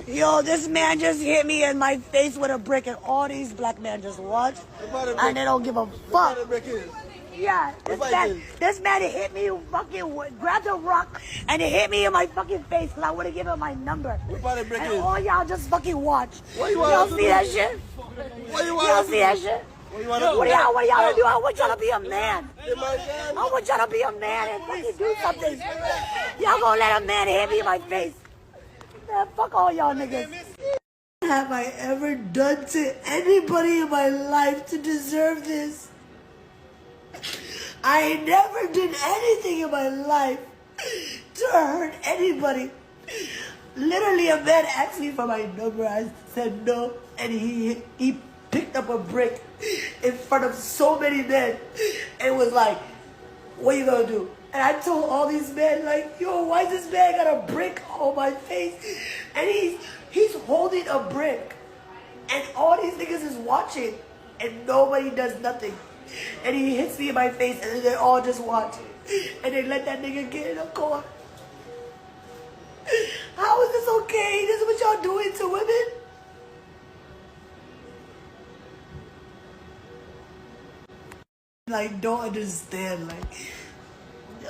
Yo, this man just hit me in my face with a brick, and all these black men just watch, and they don't give a fuck. Yeah, this man hit me, grabbed a rock, and it hit me in my fucking face because I would have given him my number. And all y'all just fucking watch. Y'all see that shit? Y'all see that shit? What are y'all gonna do? I want y'all to be a man. I want y'all to be a man and fucking do something. Y'all gonna let a man hit me in my face? Man, fuck all y'all niggas. What have I ever done to anybody in my life to deserve this? I never did anything in my life to hurt anybody. Literally, a man asked me for my number. I said no, and he picked up a brick in front of so many men and was like, what you gonna do? And I told all these men, like, yo, why this man got a brick on my face? And he's holding a brick. And all these niggas is watching. And nobody does nothing. And he hits me in my face and they all just watch. And they let that nigga get in a car. How is this okay? This is what y'all doing to women? Like, don't understand, like,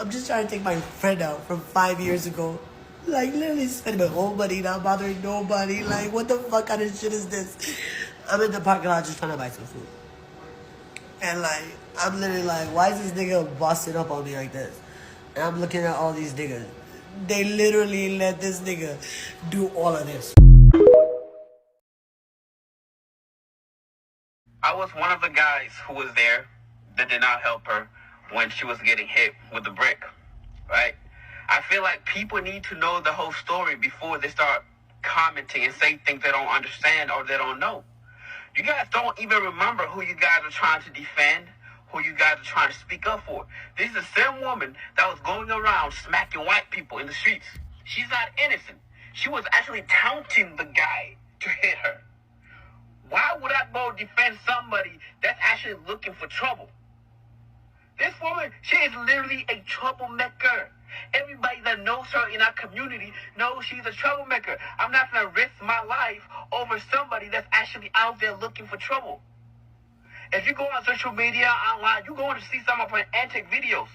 I'm just trying to take my friend out from 5 years ago. Like, literally spending my whole money, not bothering nobody. Like, what the fuck kind of shit is this? I'm in the parking lot just trying to buy some food. And, like, I'm literally like, why is this nigga busting up on me like this? And I'm looking at all these niggas. They literally let this nigga do all of this. I was one of the guys who was there that did not help her when she was getting hit with the brick, right? I feel like people need to know the whole story before they start commenting and say things they don't understand or they don't know. You guys don't even remember who you guys are trying to defend, who you guys are trying to speak up for. This is the same woman that was going around smacking white people in the streets. She's not innocent. She was actually taunting the guy to hit her. Why would I go defend somebody that's actually looking for trouble? This woman, she is literally a troublemaker. Everybody that knows her in our community knows she's a troublemaker. I'm not going to risk my life over somebody that's actually out there looking for trouble. If you go on social media, online, you're going to see some of her antic videos,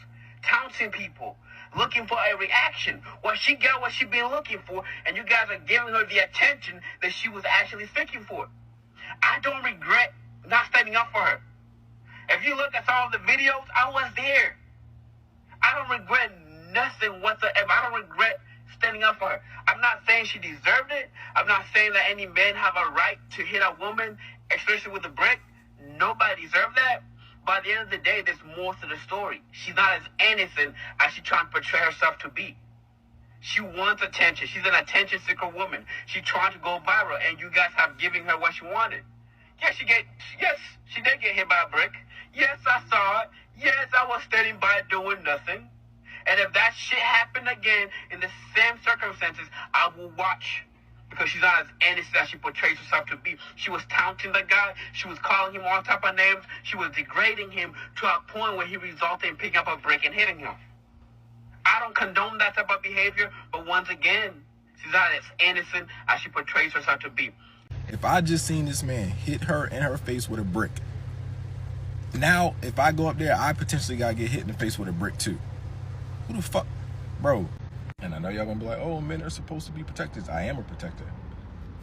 taunting people, looking for a reaction. Well, she got what she's been looking for, and you guys are giving her the attention that she was actually seeking for. I don't regret not standing up for her. If you look at some of the videos, I was there. I don't regret nothing whatsoever. I don't regret standing up for her. I'm not saying she deserved it. I'm not saying that any men have a right to hit a woman, especially with a brick. Nobody deserves that. But at the end of the day, there's more to the story. She's not as innocent as she's trying to portray herself to be. She wants attention. She's an attention-seeker woman. She's trying to go viral, and you guys have given her what she wanted. Yes, she did get hit by a brick. Yes, I saw it. Yes, I was standing by doing nothing. And if that shit happened again in the same circumstances, I will watch. Because she's not as innocent as she portrays herself to be. She was taunting the guy. She was calling him all type of names. She was degrading him to a point where he resulted in picking up a brick and hitting him. I don't condone that type of behavior, but once again, she's not as innocent as she portrays herself to be. If I just seen this man hit her in her face with a brick, now if I go up there, I potentially gotta get hit in the face with a brick too. Who the fuck, bro? And I know y'all gonna be like, oh, men are supposed to be protectors. I am a protector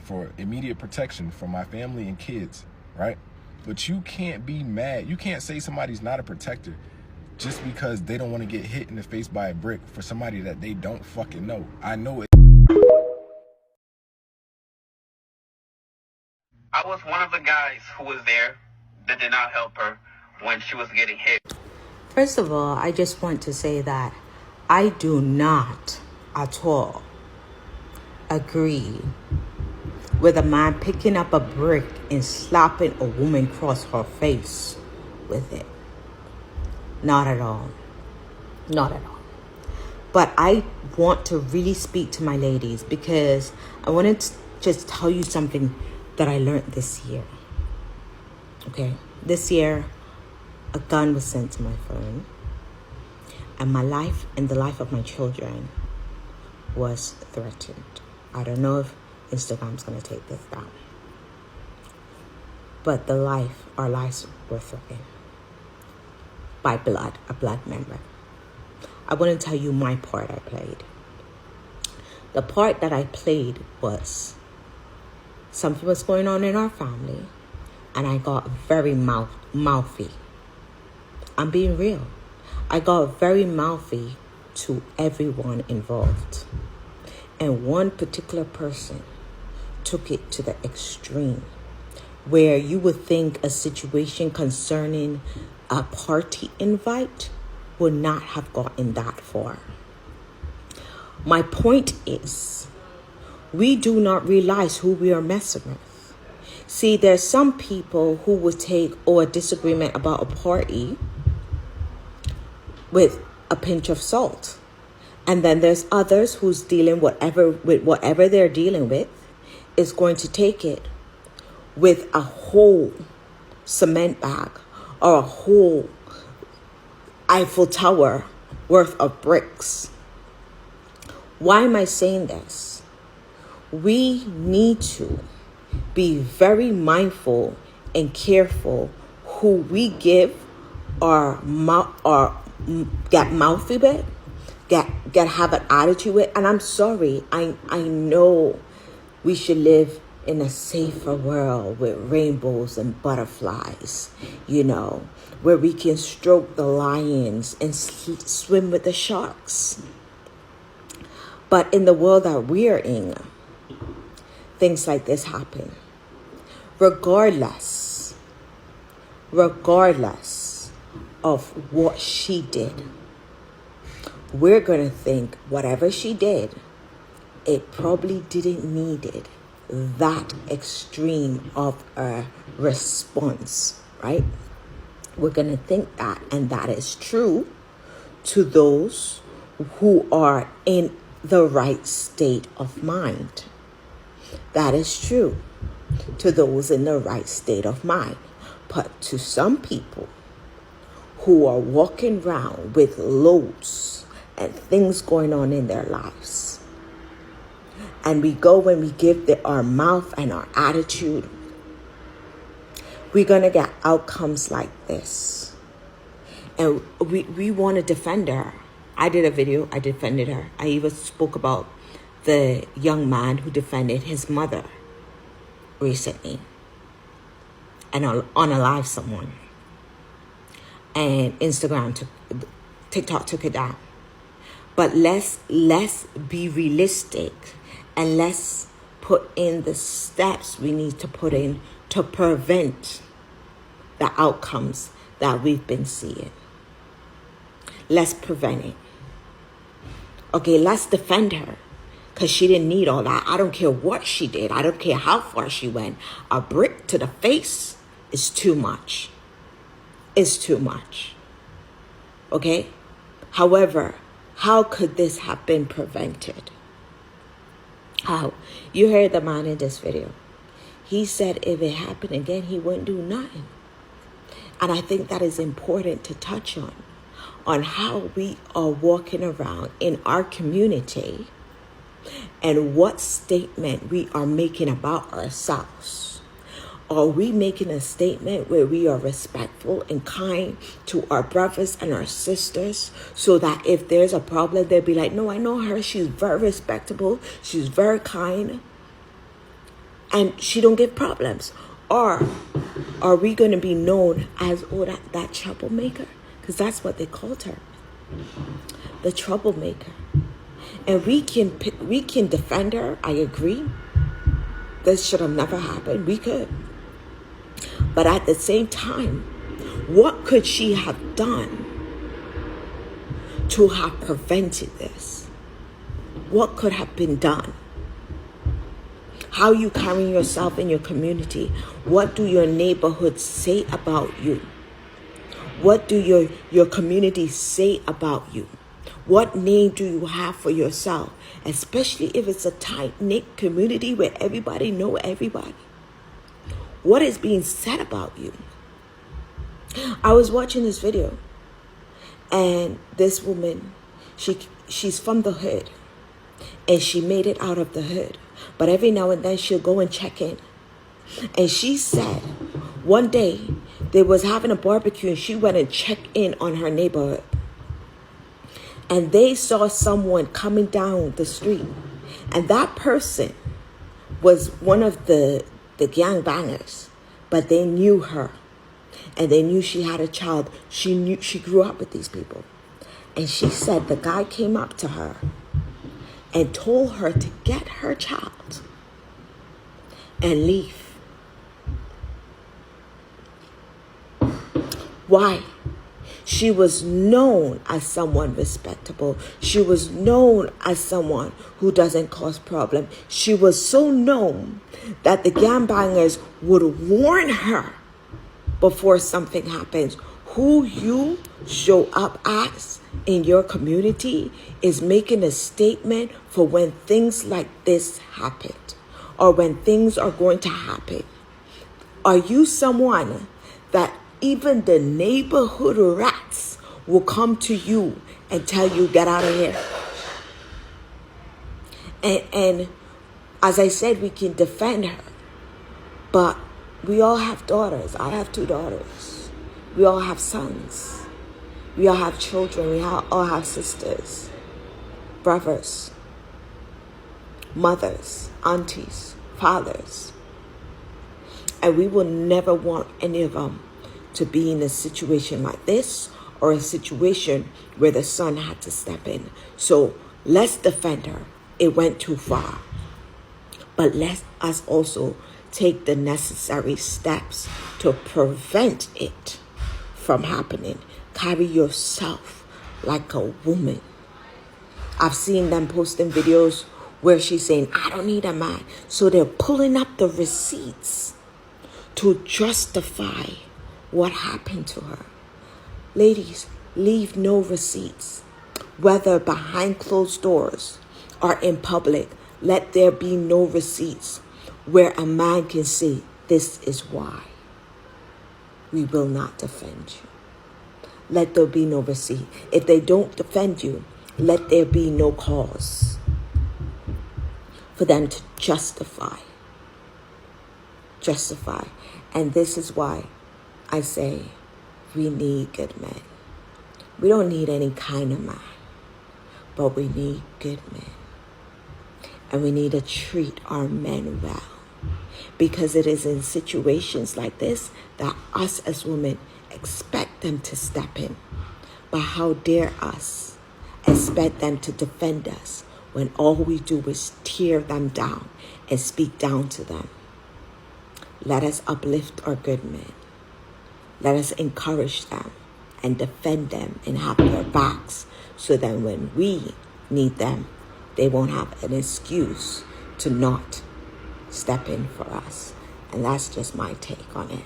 for immediate protection for my family and kids, right? But you can't be mad. You can't say somebody's not a protector just because they don't want to get hit in the face by a brick for somebody that they don't fucking know. I know it. I was one of the guys who was there that did not help her when she was getting hit. First of all, I just want to say that I do not at all agree with a man picking up a brick and slapping a woman across her face with it. Not at all. Not at all. But I want to really speak to my ladies because I wanted to just tell you something that I learned this year. Okay? This year, a gun was sent to my phone. And my life and the life of my children was threatened. I don't know if Instagram's going to take this down. But our lives were threatened by a blood member. I want to tell you my part I played. The part that I played was something was going on in our family, and I got very mouthy. I'm being real. I got very mouthy to everyone involved. And one particular person took it to the extreme, where you would think a situation concerning a party invite would not have gotten that far. My point is, we do not realize who we are messing with. See, there's some people who would take a disagreement about a party with a pinch of salt. And then there's others who's dealing with whatever they're dealing with is going to take it with a whole cement bag or a whole Eiffel Tower worth of bricks. Why am I saying this? We need to be very mindful and careful who we give our get mouthy with, get have an attitude with. And I'm sorry, I know we should live in a safer world with rainbows and butterflies, where we can stroke the lions and swim with the sharks. But in the world that we're in, things like this happen. Regardless of what she did, we're going to think whatever she did, it probably didn't need it that extreme of a response, right? We're going to think that, and that is true to those who are in the right state of mind. That is true to those in the right state of mind. But to some people who are walking around with loads and things going on in their lives, and we go and we give our mouth and our attitude, we're going to get outcomes like this. And we want to defend her. I did a video, I defended her. I even spoke about the young man who defended his mother recently and unalive someone. And TikTok took it down. But let's be realistic, and let's put in the steps we need to put in to prevent the outcomes that we've been seeing. Let's prevent it. Okay, let's defend her, because she didn't need all that. I don't care what she did. I don't care how far she went. A brick to the face is too much. It's too much. Okay? However, how could this have been prevented? How? You heard the man in this video. He said if it happened again, he wouldn't do nothing. And I think that is important to touch on how we are walking around in our community and what statement we are making about ourselves. Are we making a statement where we are respectful and kind to our brothers and our sisters, so that if there's a problem, they'll be like, no, I know her. She's very respectable. She's very kind. And she don't give problems. Or are we going to be known as, that troublemaker? Because that's what they called her. The troublemaker. And we can defend her. I agree. This should have never happened. We could. But at the same time, what could she have done to have prevented this? What could have been done? How you carrying yourself in your community? What do your neighborhoods say about you? What do your community say about you? What name do you have for yourself? Especially if it's a tight-knit community where everybody know everybody. What is being said about you? I was watching this video, and this woman, she's from the hood, and she made it out of the hood. but every now and then she'll go and check in. And she said one day they was having a barbecue and she went and checked in on her neighborhood. And they saw someone coming down the street. And that person was one of the gangbangers, but they knew her. And they knew she had a child. She grew up with these people. And she said the guy came up to her and told her to get her child and leave. Why? She was known as someone respectable. She was known as someone who doesn't cause problem. She was so known that the gangbangers would warn her before something happens. Who you show up as in your community is making a statement for when things like this happen or when things are going to happen. Are you someone that even the neighborhood rats will come to you and tell you, get out of here? And as I said, we can defend her, but we all have daughters. I have 2 daughters. We all have sons. We all have children. We all have sisters, brothers, mothers, aunties, fathers. And we will never want any of them to be in a situation like this or a situation where the son had to step in. So let's defend her. It went too far. But let us also take the necessary steps to prevent it from happening. Carry yourself like a woman. I've seen them posting videos where she's saying, I don't need a man. So they're pulling up the receipts to justify what happened to her. Ladies, leave no receipts. Whether behind closed doors or in public, let there be no receipts where a man can say, this is why we will not defend you. Let there be no receipt. If they don't defend you, let there be no cause for them to justify. And this is why I say we need good men. We don't need any kind of man, but we need good men. And we need to treat our men well. Because it is in situations like this that us as women expect them to step in. But how dare us expect them to defend us when all we do is tear them down and speak down to them? Let us uplift our good men. Let us encourage them and defend them and have their backs so that when we need them, they won't have an excuse to not step in for us. And that's just my take on it.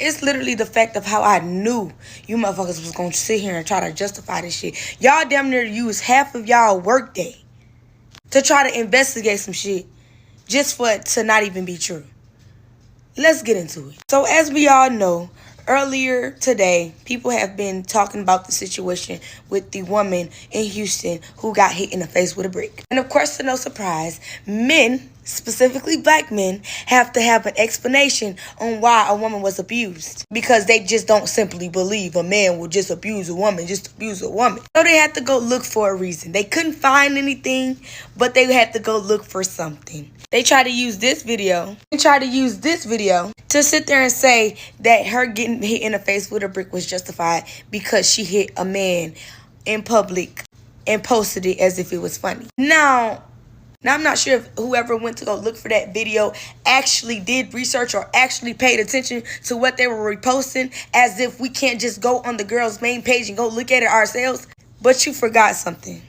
It's literally the fact of how I knew you motherfuckers was going to sit here and try to justify this shit. Y'all damn near use half of y'all work day to try to investigate some shit just for it to not even be true. Let's get into it. So as we all know, earlier today, people have been talking about the situation with the woman in Houston who got hit in the face with a brick. And of course, to no surprise, men, specifically black men, have to have an explanation on why a woman was abused. Because they just don't simply believe a man will just abuse a woman. So they had to go look for a reason. They couldn't find anything, but they had to go look for something. They tried to use this video to sit there and say that her getting hit in the face with a brick was justified because she hit a man in public and posted it as if it was funny. Now I'm not sure if whoever went to go look for that video actually did research or actually paid attention to what they were reposting, as if we can't just go on the girl's main page and go look at it ourselves. But you forgot something.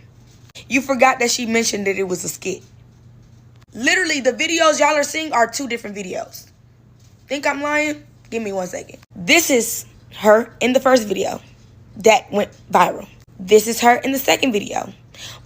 You forgot that she mentioned that it was a skit. Literally, the videos y'all are seeing are 2 different videos. Think I'm lying? Give me 1 second. This is her in the first video that went viral. This is her in the second video.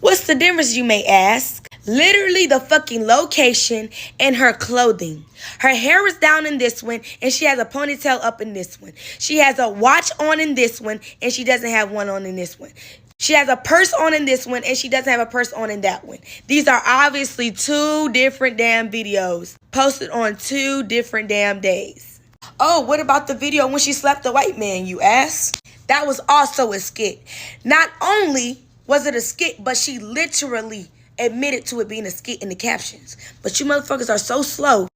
What's the difference, you may ask? Literally the fucking location and her clothing. Her hair is down in this one and she has a ponytail up in this one. She has a watch on in this one and she doesn't have one on in this one. She has a purse on in this one, and she doesn't have a purse on in that one. These are obviously two different damn videos posted on two different damn days. Oh, what about the video when she slapped the white man, you ass? That was also a skit. Not only was it a skit, but she literally admitted to it being a skit in the captions. But you motherfuckers are so slow.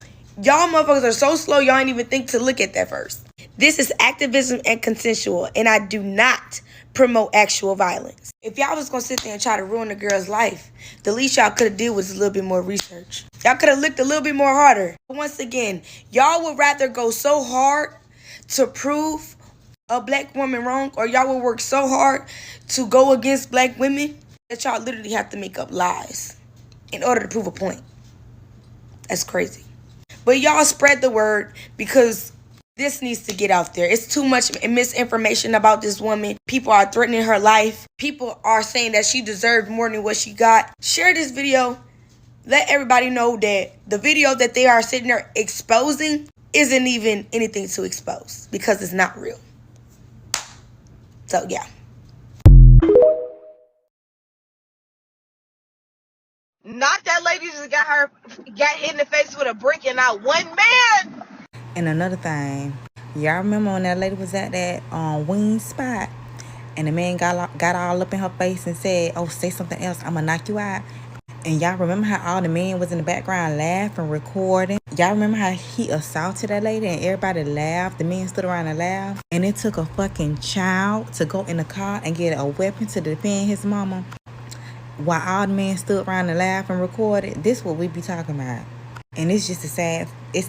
Y'all motherfuckers are so slow, y'all ain't even think to look at that first. This is activism and consensual, and I do not promote actual violence. If y'all was gonna sit there and try to ruin a girl's life, the least y'all could have did was a little bit more research. Y'all could have looked a little bit more harder. But once again, y'all would rather go so hard to prove a black woman wrong, or y'all will work so hard to go against black women that y'all literally have to make up lies in order to prove a point. That's crazy. But y'all spread the word because this needs to get out there. It's too much misinformation about this woman. People are threatening her life. People are saying that she deserved more than what she got. Share this video. Let everybody know that the video that they are sitting there exposing isn't even anything to expose because it's not real. So, yeah. Not that lady just got hit in the face with a brick and not one man. And another thing, y'all remember when that lady was at that wing spot and the man got all up in her face and said, oh, say something else, I'm gonna knock you out. And y'all remember how all the men was in the background laughing, recording? Y'all remember how he assaulted that lady and everybody laughed? The men stood around and laughed. And it took a fucking child to go in the car and get a weapon to defend his mama while all the men stood around and laughed and recorded. This what we be talking about. And it's just the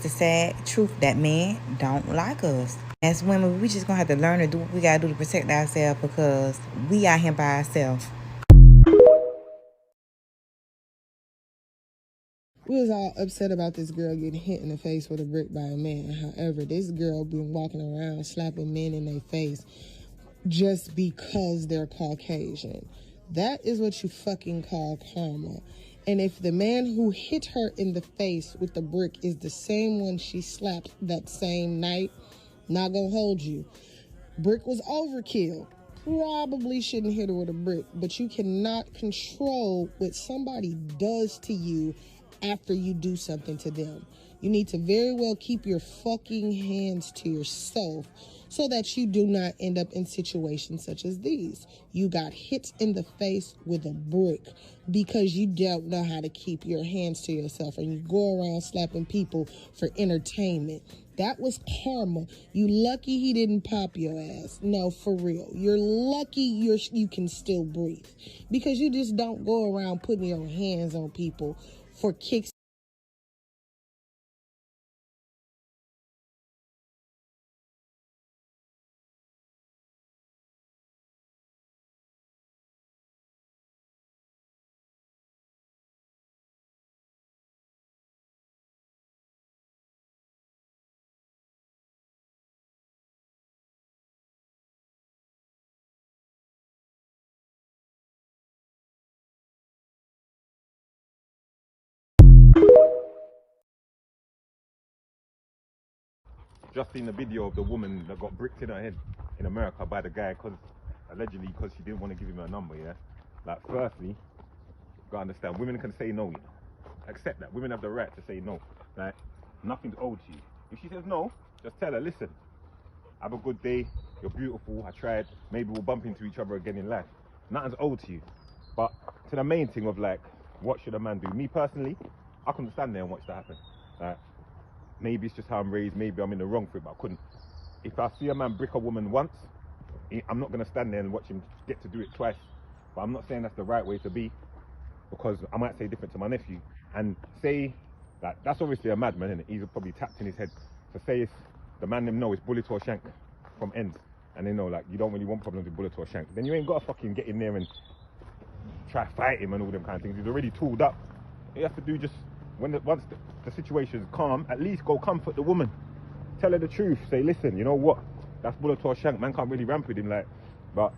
sad truth that men don't like us. As women, we just gonna have to learn to do what we gotta do to protect ourselves because we out here by ourselves. We was all upset about this girl getting hit in the face with a brick by a man. However, this girl been walking around slapping men in their face just because they're Caucasian. That is what you fucking call karma. And if the man who hit her in the face with the brick is the same one she slapped that same night, not gonna hold you. Brick was overkill. Probably shouldn't hit her with a brick, but you cannot control what somebody does to you after you do something to them. You need to very well keep your fucking hands to yourself so that you do not end up in situations such as these. You got hit in the face with a brick because you don't know how to keep your hands to yourself and you go around slapping people for entertainment. That was karma. You lucky he didn't pop your ass. No, for real. You're lucky you can still breathe because you just don't go around putting your hands on people for kicks. Just seen the video of the woman that got bricked in her head in America by the guy allegedly because she didn't want to give him her number, yeah? Like, firstly, you gotta understand, women can say no, you know? Accept that. Women have the right to say no. Like, nothing's owed to you. If she says no, just tell her, listen, have a good day, you're beautiful, I tried, maybe we'll bump into each other again in life. Nothing's owed to you. But to the main thing of like, what should a man do? Me personally, I couldn't stand there and watch that happen. Like, maybe it's just how I'm raised, maybe I'm in the wrong for it, but I couldn't. If I see a man brick a woman once, I'm not going to stand there and watch him get to do it twice. But I'm not saying that's the right way to be, because I might say different to my nephew. And say, like, that's obviously a madman, isn't it? He's probably tapped in his head. So say it's, the man them know it's bullet or shank from ends. And they know, like, you don't really want problems with bullet or shank. Then you ain't got to fucking get in there and try to fight him and all them kind of things. He's already tooled up. All you have to do just, once the situation's calm, at least go comfort the woman. Tell her the truth. Say, listen, you know what? That's bullet or shank. Man can't really ramp with him, like, but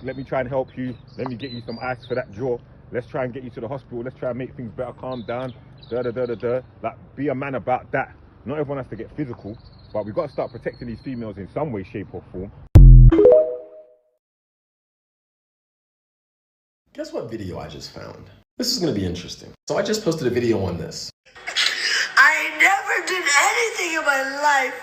let me try and help you. Let me get you some ice for that jaw. Let's try and get you to the hospital. Let's try and make things better. Calm down. Like, be a man about that. Not everyone has to get physical, but we've got to start protecting these females in some way, shape or form. Guess what video I just found? This is gonna be interesting. So I just posted a video on this. I never did anything in my life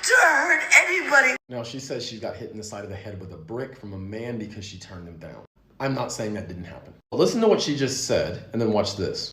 to hurt anybody. Now she says she got hit in the side of the head with a brick from a man because she turned him down. I'm not saying that didn't happen. But listen to what she just said and then watch this.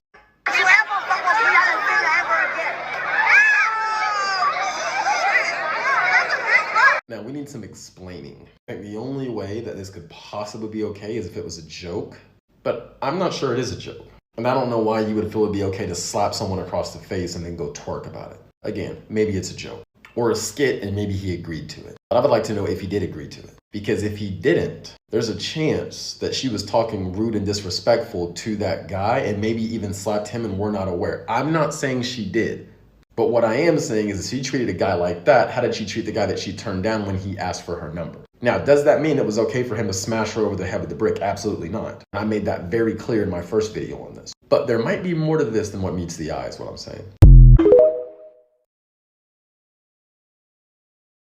Now we need some explaining. I think the only way that this could possibly be okay is if it was a joke, but I'm not sure it is a joke. And I don't know why you would feel it'd be okay to slap someone across the face and then go twerk about it. Again, maybe it's a joke or a skit and maybe he agreed to it. But I would like to know if he did agree to it. Because if he didn't, there's a chance that she was talking rude and disrespectful to that guy and maybe even slapped him and we're not aware. I'm not saying she did. But what I am saying is if she treated a guy like that, how did she treat the guy that she turned down when he asked for her number? Now, does that mean it was okay for him to smash her over the head with the brick? Absolutely not. I made that very clear in my first video on this. But there might be more to this than what meets the eye is what I'm saying.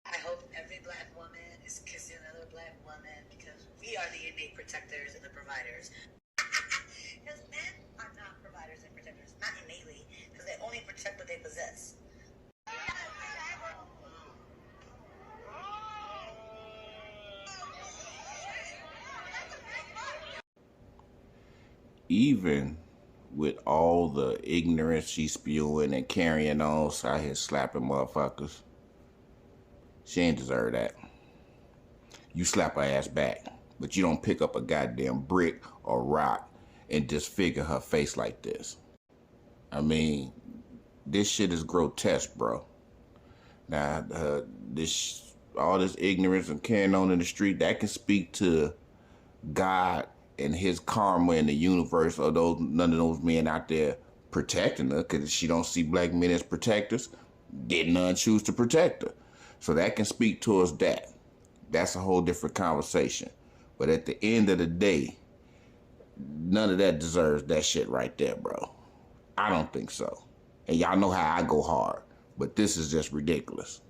I hope every black woman is kissing another black woman because we are the innate protectors and the providers. Because men are not providers and protectors, not innately, because they only protect what they possess. Even with all the ignorance she's spewing and carrying on, out here slapping motherfuckers, she ain't deserve that. You slap her ass back, but you don't pick up a goddamn brick or rock and disfigure her face like this. I mean, this shit is grotesque, bro. Now, all this ignorance and carrying on in the street, that can speak to God and his karma in the universe, or none of those men out there protecting her, because she don't see black men as protectors, did none choose to protect her. So that can speak towards that. That's a whole different conversation. But at the end of the day, none of that deserves that shit right there, bro. I don't think so. And y'all know how I go hard, but this is just ridiculous.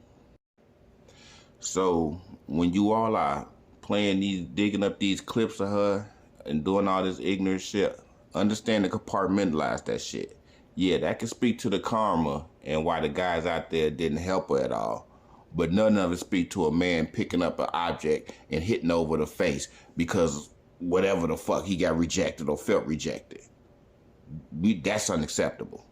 So when you all are digging up these clips of her and doing all this ignorant shit, understand to compartmentalize that shit. Yeah, that can speak to the karma and why the guys out there didn't help her at all. But none of it speak to a man picking up an object and hitting over the face because whatever the fuck he got rejected or felt rejected. That's unacceptable.